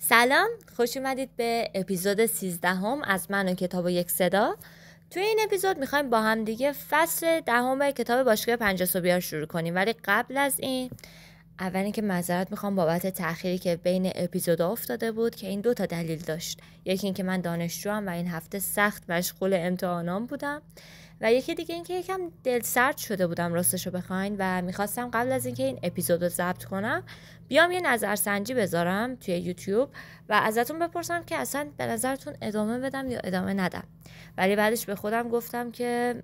سلام، خوش اومدید به اپیزود 13 از من و کتاب و یک صدا. توی این اپیزود میخوایم با هم دیگه فصل 10 کتاب باشگاه 50 صبحی‌ها شروع کنیم، ولی قبل از این اول اینکه معذرت میخوام بابت تأخیری که بین اپیزودا افتاده بود که این 2 دلیل داشت. یکی اینکه من دانشجوام و این هفته سخت مشغول امتحانام بودم و یکی دیگه اینکه یکم دلسرد شده بودم راستشو بخواین و میخواستم قبل از اینکه این اپیزودو ضبط کنم بیام یه نظرسنجی بذارم توی یوتیوب و ازتون بپرسم که اصلا به نظرتون ادامه بدم یا ادامه ندم. ولی بعدش به خودم گفتم که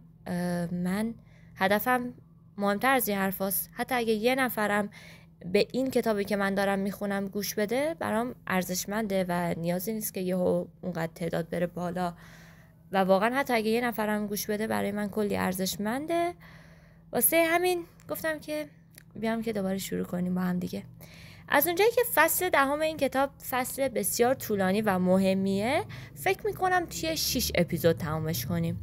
من هدفم مهمتر از این حرفاست. حتی اگه یه نفرم به این کتابی که من دارم میخونم گوش بده برام ارزشمنده و نیازی نیست که یهو اونقدر تعداد بره بالا و واقعا حتی اگه یه نفرم گوش بده برای من کلی ارزشمنده. واسه همین گفتم که بیام که دوباره شروع کنیم با هم دیگه. از اونجایی که فصل 10 این کتاب فصل بسیار طولانی و مهمیه، فکر میکنم توی 6 اپیزود تمامش کنیم،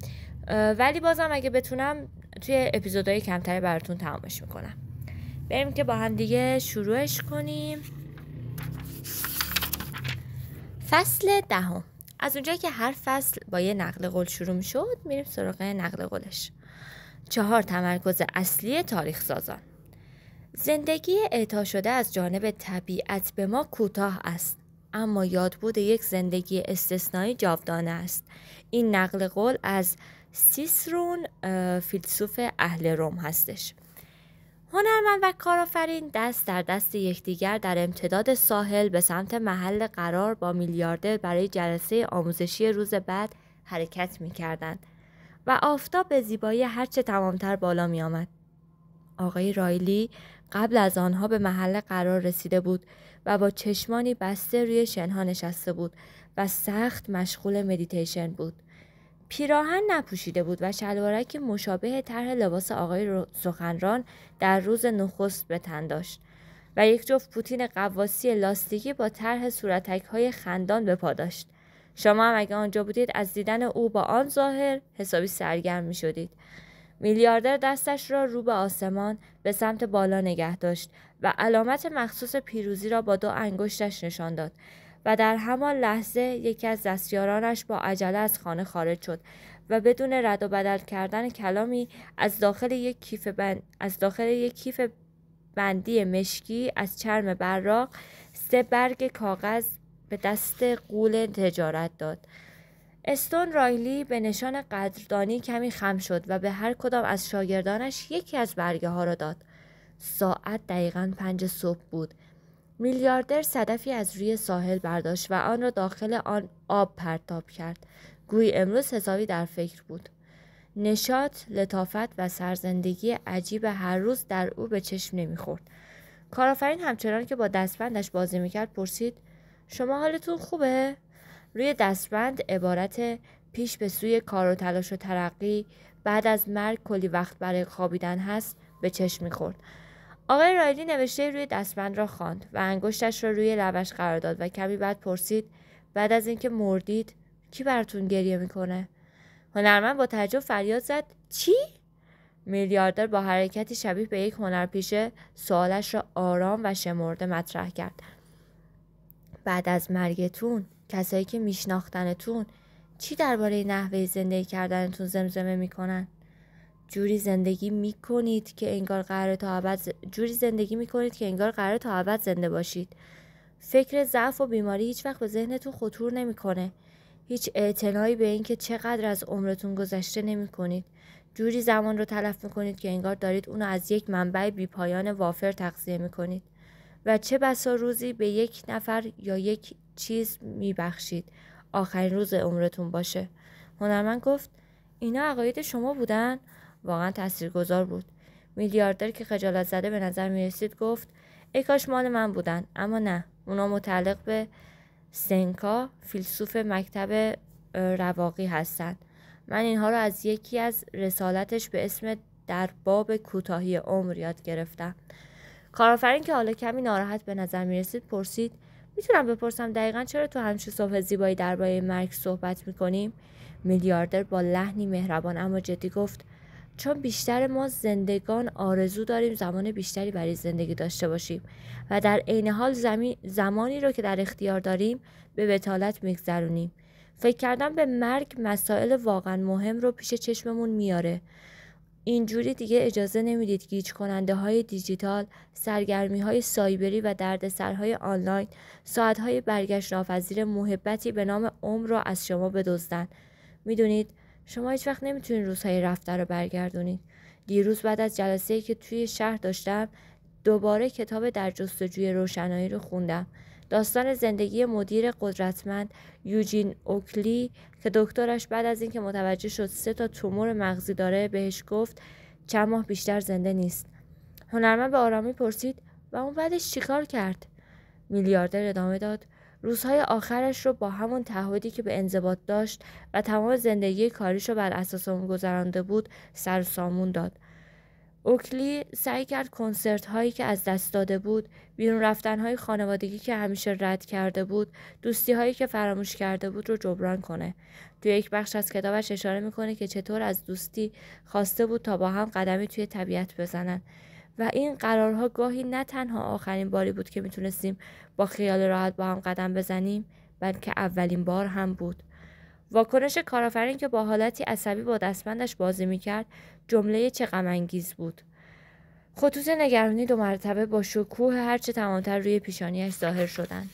ولی بازم اگه بتونم توی اپیزودهای کمتری براتون تمامش میکنم. بریم که با هم دیگه شروعش کنیم. فصل 10. از اونجایی که هر فصل با یه نقل قول شروع میشد میریم سراغ نقل قولش. 4 تمرکز اصلی تاریخ سازان. زندگی اعطا شده از جانب طبیعت به ما کوتاه است، اما یادبود یک زندگی استثنایی جاودانه است. این نقل قول از سیسرون، فیلسوف اهل روم هستش. هنرمند و کارآفرین دست در دست یکدیگر در امتداد ساحل به سمت محل قرار با میلیاردر برای جلسه آموزشی روز بعد حرکت می‌کردند و آفتاب به زیبایی هرچه تمامتر بالا می‌آمد. آقای رایلی قبل از آنها به محل قرار رسیده بود و با چشمانی بسته روی شنها نشسته بود و سخت مشغول مدیتیشن بود. پیراهن نپوشیده بود و شلوارکی مشابه طرح لباس آقای سخنران در روز نخست به تن داشت و یک جفت پوتین قواسی لاستیکی با طرح صورتک‌های خندان به پا داشت. شما هم اگه آنجا بودید از دیدن او با آن ظاهر حسابی سرگرم می شدید. میلیاردر دستش را رو به آسمان به سمت بالا نگه داشت و علامت مخصوص پیروزی را با 2 انگشتش نشان داد و در همان لحظه یکی از دستیارانش با عجله از خانه خارج شد و بدون رد و بدل کردن کلامی از داخل یک کیف بندی مشکی از چرم براق 3 برگ کاغذ به دست غول تجارت داد. استون رایلی به نشان قدردانی کمی خم شد و به هر کدام از شاگردانش یکی از برگه ها را داد. ساعت دقیقاً 5 صبح بود. میلیاردر صدفی از روی ساحل برداشت و آن را داخل آن آب پرتاب کرد. گویی امروز حسابی در فکر بود. نشاط، لطافت و سرزندگی عجیب هر روز در او به چشم نمیخورد. کارآفرین همچنان که با دستبندش بازی میکرد پرسید: شما حالتون خوبه؟ روی دستبند عبارت پیش به سوی کار و تلاش و ترقی، بعد از مرگ کلی وقت برای خوابیدن هست به چشم میخورد. آقای رایلی نوشته روی دستبند را خواند و انگشتش را روی لبش قرار داد و کمی بعد پرسید: بعد از اینکه مردید کی براتون گریه میکنه؟ هنرمند با تعجب فریاد زد: چی؟ میلیاردر با حرکتی شبیه به یک هنرپیشه سوالش را آرام و شمرده مطرح کرد. بعد از مرگتون کسایی که میشناختنتون چی درباره نحوه زندگی کردنتون زمزمه میکنن؟ جوری زندگی میکنید که انگار قراره تا ابد زنده باشید. فکر ضعف و بیماری هیچ وقت به ذهنتون خطور نمیکنه. هیچ اعتنایی به این که چقدر از عمرتون گذشته نمیکنید. جوری زمان رو تلف میکنید که انگار دارید اونو از یک منبع بیپایان وافر تغذیه میکنید و چه بسا روزی به یک نفر یا یک چیز میبخشید آخرین روز عمرتون باشه. هنرمند گفت: اینا عقاید شما بودن؟ واقعا تاثیرگذار بود. میلیاردر که خجالت زده به نظر میرسید گفت: ای کاش مال من بودن، اما نه، اونا متعلق به سنکا، فیلسوف مکتب رواقی هستن. من اینها رو از یکی از رسالتش به اسم در باب کوتاهی عمر یاد گرفتم. کارآفرین که حالا کمی ناراحت به نظر میرسید پرسید: میتونم بپرسم دقیقاً چرا تو همچین صبح زیبایی درباره مرگ صحبت میکنیم؟ میلیاردر با لحنی مهربان اما جدی گفت: چون بیشتر ما زندگان آرزو داریم زمان بیشتری برای زندگی داشته باشیم و در عین حال زمانی رو که در اختیار داریم به بتالت میگذرونیم. فکر کردن به مرگ مسائل واقعا مهم رو پیش چشممون میاره. اینجوری دیگه اجازه نمیدید گیج کننده های دیجیتال، سرگرمی های سایبری و دردسرهای آنلاین ساعتهای برگشت ناپذیر محبتی به نام عمر رو از شما بدزدن. میدونید شما هیچ وقت نمیتونید روزهای رفته رو برگردونید. دیروز بعد از جلسه‌ای که توی شهر داشتم دوباره کتاب در جستجوی روشنایی رو خوندم. داستان زندگی مدیر قدرتمند یوجین اوکلی که دکترش بعد از اینکه متوجه شد 3 تومور مغزی داره بهش گفت چند ماه بیشتر زنده نیست. هنرمند به آرامی پرسید و اون بعدش چیکار کرد؟ میلیاردر ادامه داد روزهای آخرش رو با همون تعهدی که به انضباط داشت و تمام زندگی کاریش رو بر اساس اون گذرانده بود سر و سامون داد. اوکلی سعی کرد کنسرت هایی که از دست داده بود، بیرون رفتن های خانوادگی که همیشه رد کرده بود، دوستی هایی که فراموش کرده بود رو جبران کنه. توی یک بخش از کتابش اشاره میکنه که چطور از دوستی خواسته بود تا با هم قدمی توی طبیعت بزنن و این قرارها گاهی نه تنها آخرین باری بود که میتونستیم با خیال راحت با هم قدم بزنیم، بلکه اولین بار هم بود. واکنش کارآفرین که با حالتی عصبی با دستبندش بازی میکرد جمله چه غم انگیز بود. خطوط نگرانی 2 مرتبه با شکوه هرچه تمامتر روی پیشانیش ظاهر شدند.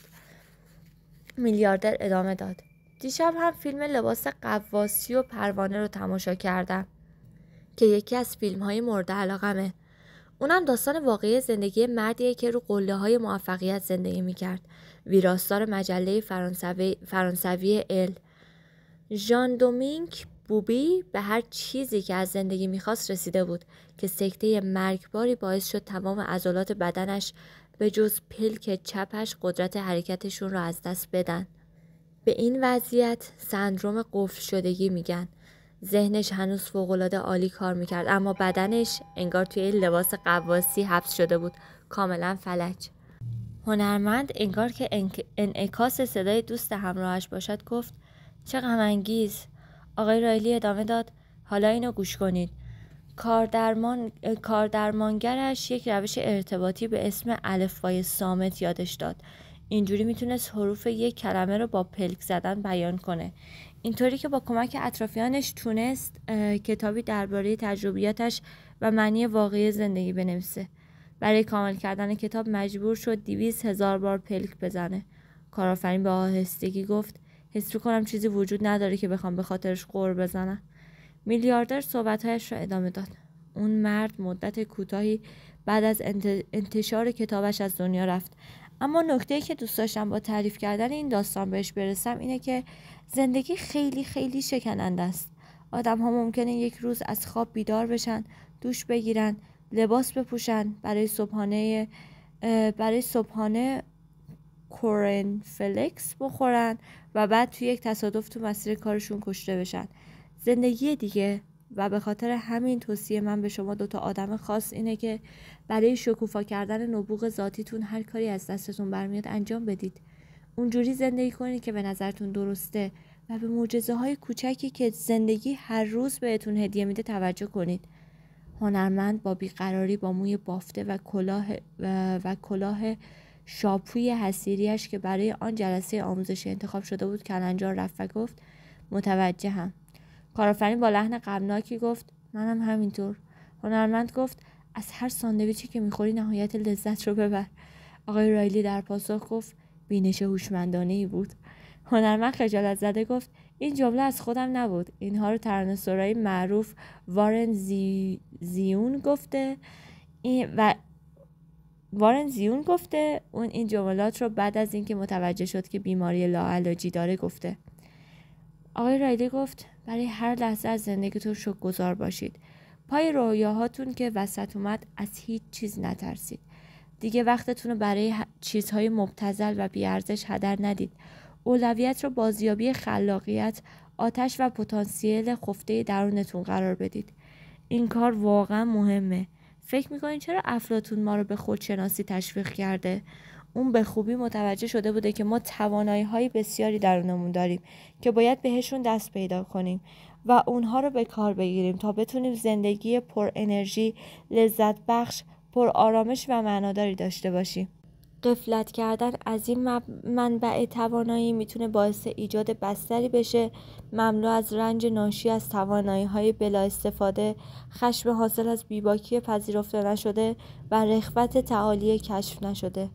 میلیاردر ادامه داد دیشب هم فیلم لباس قواسی و پروانه رو تماشا کردم که یکی از فیلم‌های مورد علاقمه. اونم داستان واقعی زندگی مردیه که رو قله‌های موفقیت زندگی میکرد. ویراستار مجله فرانسوی ال. ژان دومینگ بوبی به هر چیزی که از زندگی میخواست رسیده بود که سکته مرگباری باعث شد تمام عضلات بدنش به جز پلک چپش قدرت حرکتشون را از دست بدن. به این وضعیت سندروم قفل شدگی میگن. ذهنش هنوز فوق‌العاده عالی کار میکرد اما بدنش انگار توی لباس قواسی حبس شده بود، کاملا فلج. هنرمند انگار که انعکاس صدای دوست همراهش باشد گفت چه غم انگیز. آقای رایلی ادامه داد حالا اینو گوش کنید. کاردرمانگرش یک روش ارتباطی به اسم الفبای صامت یادش داد. اینجوری میتونست حروف یک کلمه رو با پلک زدن بیان کنه. اینطوری که با کمک اطرافیانش تونست کتابی درباره تجربیاتش و معنی واقعی زندگی بنویسه. برای کامل کردن کتاب مجبور شد 200,000 بار پلک بزنه. کارآفرین به آهستگی گفت حس می‌کنم چیزی وجود نداره که بخوام به خاطرش غر بزنم. میلیاردر صحبت‌هایش را ادامه داد. اون مرد مدت کوتاهی بعد از انتشار کتابش از دنیا رفت. اما نکته‌ای که دوست داشتم با تعریف کردن این داستان بهش برسم اینه که زندگی خیلی خیلی شکننده است. آدم‌ها ممکنه یک روز از خواب بیدار بشن، دوش بگیرن، لباس بپوشن، برای صبحانه کورنفلکس بخورن و بعد توی یک تصادف تو مسیر کارشون کشته بشن. زندگی دیگه. و به خاطر همین توصیه من به شما 2 آدم خاص اینه که برای شکوفا کردن نبوغ ذاتیتون هر کاری از دستتون برمیاد انجام بدید. اونجوری زندگی کنید که به نظرتون درسته و به معجزه‌های کوچکی که زندگی هر روز بهتون هدیه میده توجه کنید. هنرمند با بیقراری با موی بافته و کلاه شاپوی حصیریش که برای آن جلسه آموزشی انتخاب شده بود کلنجار رفت و گفت متوجهم. کارآفرین با لحن غمناکی گفت منم همینطور. هنرمند گفت از هر ساندویچی که میخوری نهایت لذت رو ببر. آقای رایلی در پاسخ گفت بینش هوشمندانه‌ای بود. هنرمند خجالت زده گفت این جمله از خودم نبود. اینها رو ترانه‌سرای معروف وارن زیون گفته اون این جملات رو بعد از اینکه متوجه شد که بیماری لاعلاجی داره گفته. آقای رایلی گفت برای هر لحظه از زندگیتون شکرگزار باشید. پای رویاهاتون که وسط اومد از هیچ چیز نترسید. دیگه وقتتون رو برای چیزهای مبتذل و بیارزش هدر ندید. اولویت رو بازیابی خلاقیت، آتش و پتانسیل خفته درونتون قرار بدید. این کار واقعا مهمه. فکر میکنین چرا افلاطون ما رو به خودشناسی تشویق کرده؟ اون به خوبی متوجه شده بوده که ما توانایی‌های بسیاری درونمون داریم که باید بهشون دست پیدا کنیم. و اونها رو به کار بگیریم تا بتونیم زندگی پر انرژی، لذت بخش، پر آرامش و معناداری داشته باشیم. غفلت کردن از این منبع توانایی میتونه باعث ایجاد بستری بشه مملو از رنج ناشی از توانایی‌های بلا استفاده، خشم حاصل از بیباکی پذیرفته نشده و رغبت تعالی کشف نشده.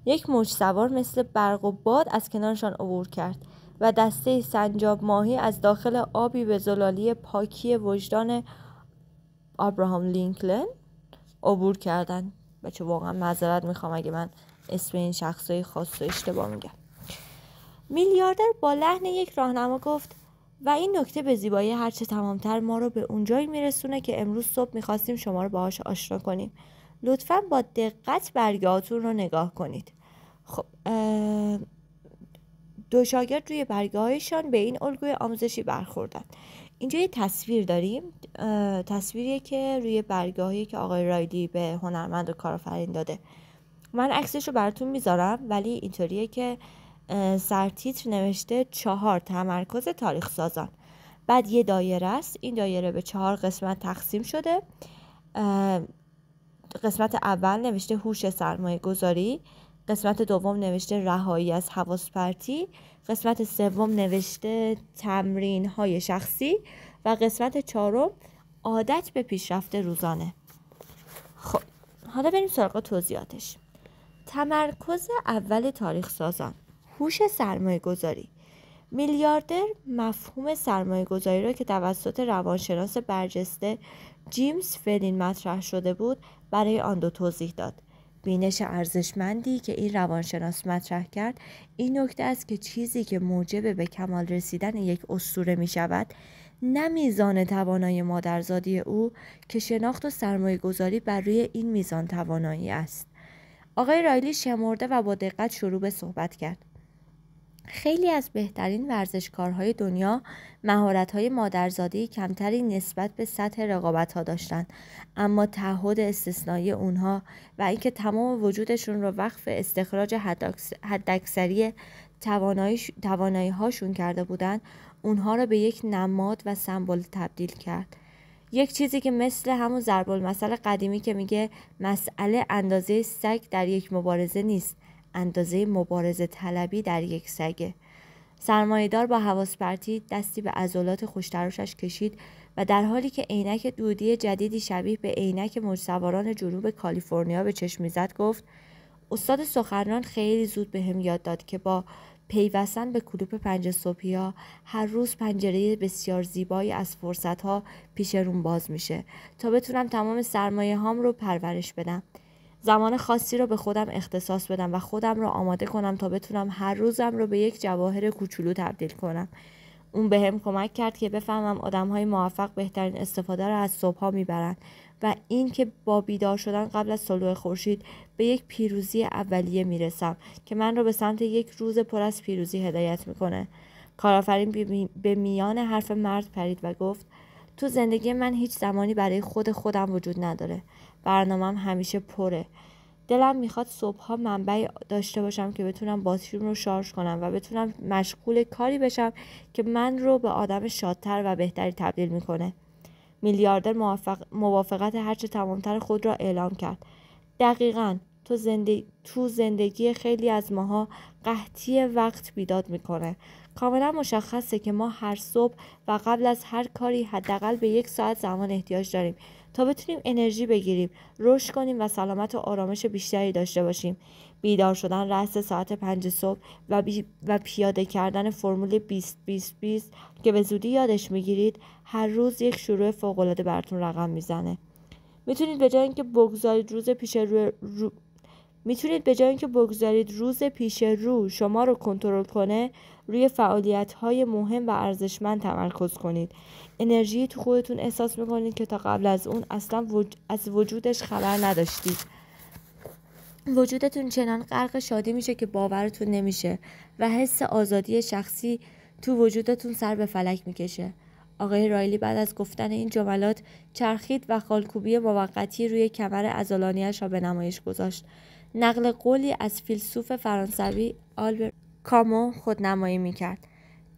یک موج سوار مثل برق و باد از کنارشان عبور کرد و دسته سنجاب ماهی از داخل آبی به زلالی پاکی وجدان ابراهام لینکلن عبور کردند. بچه واقعا معذرت میخوام اگه من اسم این شخصای خاص رو اشتباه میگم. میلیاردر با لحن یک راهنما گفت و این نکته به زیبایی هرچه تمامتر ما رو به اونجایی میرسونه که امروز صبح میخواستیم شما رو باهاش آشنا کنیم. لطفاً با دقت برگه‌هاتون رو نگاه کنید. خب دو شاگرد روی برگه‌هایشان به این الگوی آموزشی برخوردن. اینجا یه تصویر داریم، تصویریه که روی برگه‌هایی که آقای رایلی به هنرمند و کارآفرین داده. من عکسش رو براتون میذارم، ولی اینطوریه که سرتیتر نوشته 4 تمرکز تاریخ سازان. بعد یه دایره است، این دایره به 4 قسمت تقسیم شده. قسمت اول نوشته هوش سرمایه گذاری، قسمت دوم نوشته رهایی از حواس پرتی، قسمت سوم نوشته تمرین های شخصی و قسمت چهارم عادت به پیشرفت روزانه. خب حالا بریم سراغ توضیحاتش. تمرکز اول تاریخ سازان، هوش سرمایه گذاری. میلیاردر مفهوم سرمایه گذاری را که توسط روانشناس برجسته جیمز فلین مطرح شده بود برای آن دو توضیح داد. بینش ارزشمندی که این روانشناس مطرح کرد این نکته است که چیزی که موجب به کمال رسیدن یک اسطوره می شود نه میزان توانایی مادرزادی او که شناخت و سرمایه گذاری بر روی این میزان توانایی است. آقای رایلی شمرده و با دقت شروع به صحبت کرد. خیلی از بهترین ورزشکارهای دنیا مهارت‌های مادرزادی کمتری نسبت به سطح رقابت‌ها داشتند، اما تعهد استثنایی اونها و اینکه تمام وجودشون رو وقف استخراج حداکثری توانایی‌هاشون کرده بودند، اونها رو به یک نماد و سمبل تبدیل کرد. یک چیزی که مثل همون ضرب المثل قدیمی که میگه مسئله اندازه سگ در یک مبارزه نیست، اندازه مبارزه طلبی در یک سگه. سرمایه‌دار با حواس پرتی دستی به عضلات خوشتراشش کشید و در حالی که عینک دودی جدیدی شبیه به عینک موج‌سواران جنوب کالیفرنیا به چشم می‌زد گفت: استاد سخنران خیلی زود بهم یاد داد که با پیوستن به کلوپ 5 صبحی‌ها هر روز پنجره بسیار زیبایی از فرصت‌ها پیش روم باز میشه تا بتونم تمام سرمایه هام رو پرورش بدم. زمان خاصی رو به خودم اختصاص بدم و خودم رو آماده کنم تا بتونم هر روزم رو به یک جواهر کوچولو تبدیل کنم. اون بهم کمک کرد که بفهمم آدم‌های موفق بهترین استفاده رو از صبح‌ها میبرن و این که با بیدار شدن قبل از طلوع خورشید به یک پیروزی اولیه میرسم که من رو به سمت یک روز پر از پیروزی هدایت میکنه. کارآفرین به میان حرف مرد پرید و گفت: تو زندگی من هیچ زمانی برای خودم وجود نداره. برنامه‌ام همیشه پره. دلم میخواد صبحها منبعی داشته باشم که بتونم باتریم رو شارژ کنم و بتونم مشغول کاری بشم که من رو به آدم شادتر و بهتری تبدیل میکنه. میلیاردر موافقت هرچه تمامتر خود را اعلام کرد. دقیقاً تو زندگی خیلی از ماها قحطی وقت بیداد میکنه. کاملا مشخصه که ما هر صبح و قبل از هر کاری حداقل به 1 ساعت زمان احتیاج داریم تا بتونیم انرژی بگیریم، رشد کنیم و سلامت و آرامش بیشتری داشته باشیم. بیدار شدن رأس ساعت 5 صبح و پیاده کردن فرمول 20-20-20 که به زودی یادش میگیرید هر روز یک شروع فوق‌العاده براتون رقم میزنه. میتونید به جای اینکه بگذارید روز پیش رو شما رو کنترل کنه، روی فعالیت‌های مهم و ارزشمند تمرکز کنید. انرژی تو خودتون احساس میکنید که تا قبل از اون اصلا از وجودش خبر نداشتید. وجودتون چنان غرق شادی میشه که باورتون نمیشه و حس آزادی شخصی تو وجودتون سر به فلک میکشه. آقای رایلی بعد از گفتن این جملات چرخید و خالکوبی موقتی روی کمر عضلانی‌اش را به نمایش گذاشت. نقل قولی از فیلسوف فرانسوی آلبر کامو خودنمایی میکرد.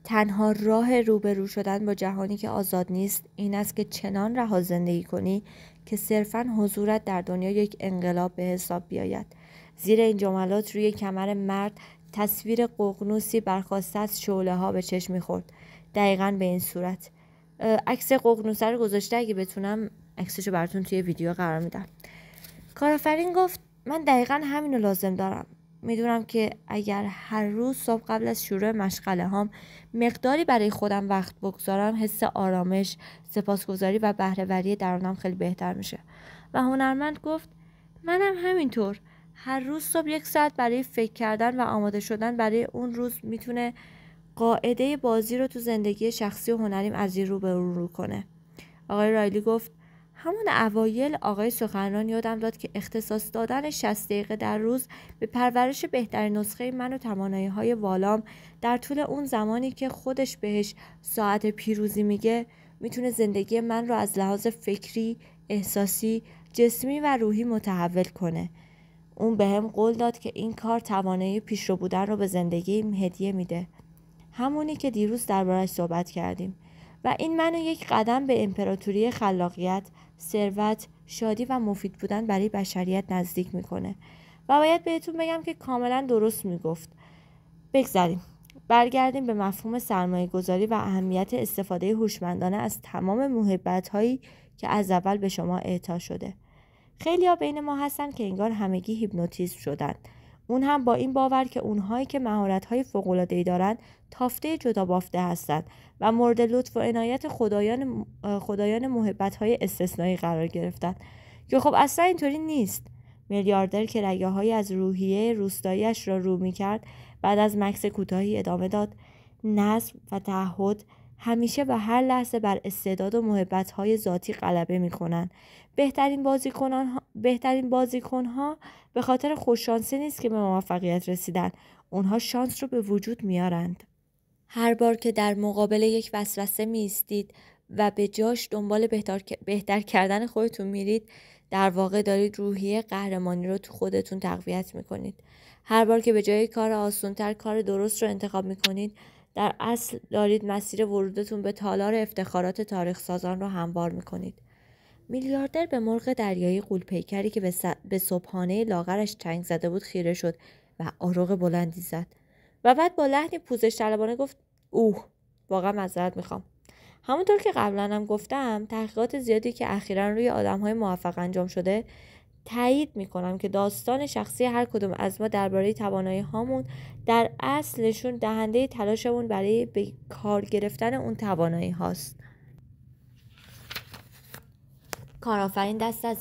تنها راه روبرو شدن با جهانی که آزاد نیست این است که چنان رها زندگی کنی که صرفاً حضورت در دنیا یک انقلاب به حساب بیاید. زیر این جملات روی کمر مرد تصویر ققنوسی برخواسته از شعله‌ها به چشم می‌خورد. دقیقاً به این صورت. عکس ققنوس رو گذاشته، اگه بتونم عکسشو براتون توی ویدیو قرار میدم. کارآفرین گفت من دقیقاً همینو لازم دارم. میدونم که اگر هر روز صبح قبل از شروع مشغله هام مقداری برای خودم وقت بگذارم، حس آرامش، سپاسگزاری و بهره‌وری درونم خیلی بهتر میشه. و هنرمند گفت منم همینطور. هر روز صبح 1 ساعت برای فکر کردن و آماده شدن برای اون روز میتونه قاعده بازی رو تو زندگی شخصی و هنریم از این رو به اون رو کنه. آقای رایلی گفت همون اوایل آقای سخنران یادم داد که اختصاص دادن 60 دقیقه در روز به پرورش بهترین نسخه من و توانایی‌های والام در طول اون زمانی که خودش بهش ساعت پیروزی میگه میتونه زندگی من رو از لحاظ فکری، احساسی، جسمی و روحی متحول کنه. اون بهم قول داد که این کار توانایی پیشرو بودن رو به زندگیم هدیه میده. همونی که دیروز درباره‌اش صحبت کردیم. و این منو یک قدم به امپراتوری خلاقیت، ثروت، شادی و مفید بودن برای بشریت نزدیک میکنه. و باید بهتون بگم که کاملا درست میگفت. بگذاریم. برگردیم به مفهوم سرمایه گذاری و اهمیت استفاده هوشمندانه از تمام موهبت هایی که از اول به شما اعطا شده. خیلی ها بین ما هستن که انگار همگی هیپنوتیزم شدن. اون هم با این باور که اونهایی که مهارت‌های فوق‌العاده‌ای دارن تافته جدا بافته هستن و مورد لطف و عنایت خدایان محبت‌های استثنایی قرار گرفتن. که خب اصلا اینطوری نیست. میلیاردر که رگه‌هایی از روحیه روستایی‌اش را رو می‌کرد بعد از مکث کوتاهی ادامه داد: نظم و تعهد همیشه و هر لحظه بر استعداد و محبت‌های ذاتی غلبه می‌کنند. بهترین بازیکن‌ها به خاطر خوششانسی نیست که به موفقیت رسیدن. اونها شانس رو به وجود میارند. هر بار که در مقابل یک وسوسه میایستید و به جاش دنبال بهتر کردن خودتون میرید، در واقع دارید روحیه قهرمانی رو تو خودتون تقویت میکنید. هر بار که به جای کار آسان‌تر کار درست رو انتخاب میکنید، در اصل دارید مسیر ورودتون به تالار افتخارات تاریخ سازان رو هموار میکنید. میلیاردر به مرغ دریایی غول‌پیکری که به صبحانه لاغرش چنگ زده بود خیره شد و آروغ بلندی زد و بعد با لحنی پوزش طلبانه گفت واقعا معذرت میخوام. همونطور که قبلا هم گفتم، تحقیقات زیادی که اخیراً روی آدم‌های موفق انجام شده تایید میکنم که داستان شخصی هر کدوم از ما درباره توانایی هامون در اصل نشون دهنده تلاشمون برای به کار گرفتن اون توانایی هاست. کارآفرین دست از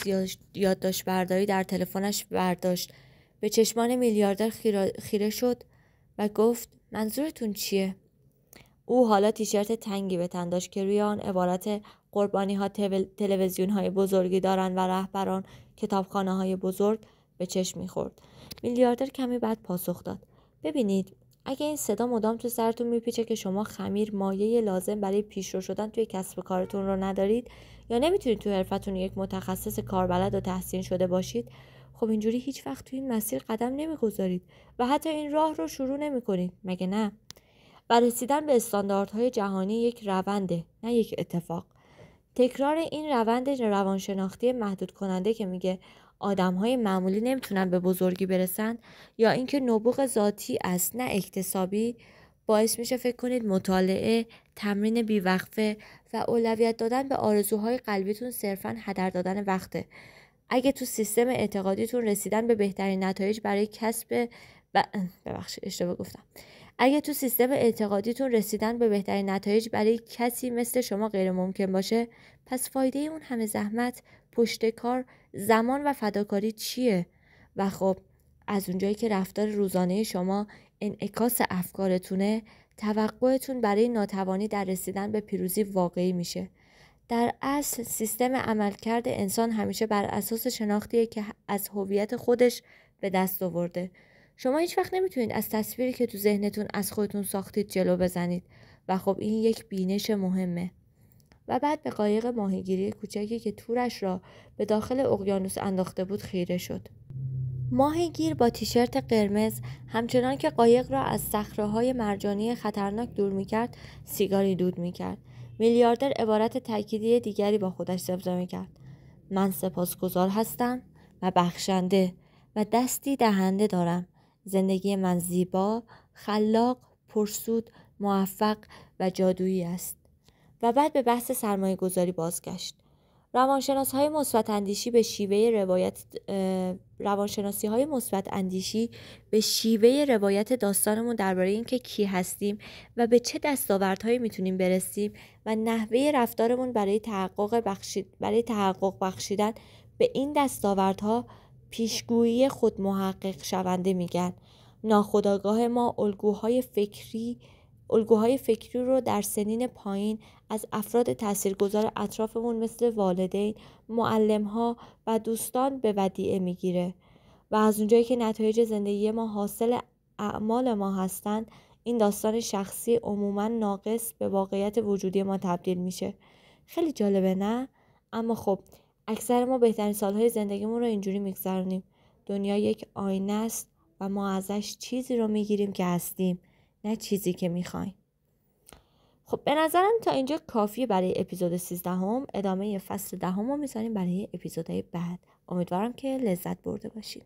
یادداشت برداری در تلفنش برداشت، به چشمان میلیاردر خیره شد و گفت منظورتون چیه؟ او حالا تیشرت تنگی به تن داشت که روی آن عبارت قربانی ها تلویزیون های بزرگی دارند و رهبران کتابخانه های بزرگ به چشم میخورد. میلیاردر کمی بعد پاسخ داد: ببینید، اگه این صدا مدام تو سرتون میپیچه که شما خمیر مایه لازم برای پیشرو شدن توی کسب کارتون رو ندارید یا نمیتونید تو حرفتون یک متخصص کاربلد و تحسین شده باشید، خب اینجوری هیچ وقت تو این مسیر قدم نمیگذارید و حتی این راه رو شروع نمیکنید، مگه نه؟ و رسیدن به استانداردهای جهانی یک رونده، نه یک اتفاق. تکرار این روند روانشناختی محدود کننده که میگه آدمهای معمولی نمیتونن به بزرگی برسن یا اینکه نبوغ ذاتی است نه اکتسابی، باعث میشه فکر کنید مطالعه، تمرین بیوقفه و اولویت دادن به آرزوهای قلبیتون صرفاً هدر دادن وقته. اگه تو سیستم اعتقادیتون رسیدن به بهترین نتایج برای اگه تو سیستم اعتقادیتون رسیدن به بهترین نتایج برای کسی مثل شما غیر ممکن باشه، پس فایده اون همه زحمت، پشت کار، زمان و فداکاری چیه؟ و خب از اونجایی که رفتار روزانه شما انعکاس افکارتونه، توقعتون برای ناتوانی در رسیدن به پیروزی واقعی میشه. در اصل سیستم عملکرد انسان همیشه بر اساس شناختیه که از هویت خودش به دست آورده. شما هیچ وقت نمیتونید از تصویری که تو ذهنتون از خودتون ساختید جلو بزنید و خب این یک بینش مهمه. و بعد به قایق ماهیگیری کوچکی که تورش را به داخل اقیانوس انداخته بود خیره شد. ماهیگیر با تیشرت قرمز همچنان که قایق را از صخره‌های مرجانی خطرناک دور می‌کرد، سیگاری دود می‌کرد. میلیاردر عبارت تأکیدی دیگری با خودش زمزمه کرد: من سپاسگزار هستم و بخشنده و دستی دهنده دارم. زندگی من زیبا، خلاق، پرسود، موفق و جادویی است. و بعد به بحث سرمایه گذاری بازگشت. روانشناسی های مثبت اندیشی به شیوه روایت داستانمون درباره اینکه کی هستیم و به چه دستاوردهایی میتونیم برسیم و نحوه رفتارمون برای تحقق بخشیدن به این دستاوردها پیشگویی خود محقق شونده میگن. ناخودآگاه ما الگوهای فکری رو در سنین پایین از افراد تاثیرگذار اطرافمون مثل والدین، معلم‌ها و دوستان به ودیعه میگیره و از اونجایی که نتایج زندگی ما حاصل اعمال ما هستن، این داستان شخصی عموماً ناقص به واقعیت وجودی ما تبدیل میشه. خیلی جالبه نه؟ اما خب اکثر ما بهترین سالهای زندگیمون رو اینجوری میگذرونیم. دنیا یک آینه است و ما ازش چیزی رو میگیریم که هستیم، نه چیزی که میخوایم. خب به نظرم تا اینجا کافیه برای اپیزود 13. ادامه فصل 10 رو میذاریم برای اپیزودهای بعد. امیدوارم که لذت برده باشید.